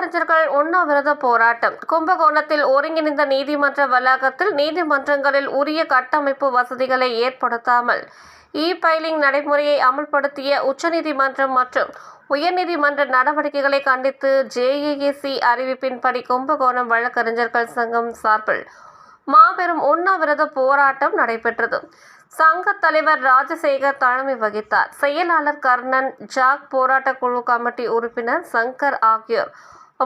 வழக்கறிஞர்கள் உண்ணாவிரத போராட்டம். கும்பகோணத்தில் ஒருங்கிணைந்த நீதிமன்ற வளாகத்தில் நீதிமன்றங்களில் உரிய கட்டமைப்பு வசதிகளை ஏற்படுத்தாமல் இ-பைலிங் நடைமுறையை அமல்படுத்திய உச்சநீதிமன்றம் மற்றும் உயர்நீதிமன்ற நடவடிக்கைகளை கண்டித்து ஜேஏஏசி அறிவிப்பின்படி கும்பகோணம் வழக்கறிஞர்கள் சங்கம் சார்பில் மாபெரும் உண்ணாவிரத போராட்டம் நடைபெற்றது. சங்க தலைவர் ராஜசேகர் தலைமை வகித்தார். செயலாளர் கர்ணன், ஜாக், போராட்ட குழு கமிட்டி உறுப்பினர் சங்கர் ஆகியோர்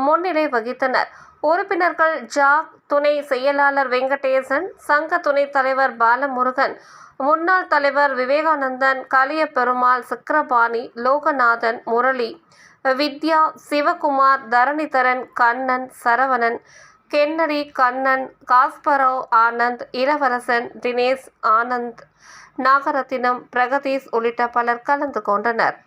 முன்னிலை வகித்தனர். உறுப்பினர்கள் ஜாக், துணை செயலாளர் வெங்கடேசன், சங்க துணைத் தலைவர் பாலமுருகன், முன்னாள் தலைவர் விவேகானந்தன், கலியபெருமாள், சக்கரபாணி, லோகநாதன், முரளி, வித்யா, சிவகுமார், தரணிதரன், கண்ணன், சரவணன், கென்னடி, கண்ணன், காஸ்பரோவ், ஆனந்த், இளவரசன், தினேஷ், ஆனந்த், நாகரத்தினம், பிரகதீஷ் உள்ளிட்ட பலர் கலந்து கொண்டனர்.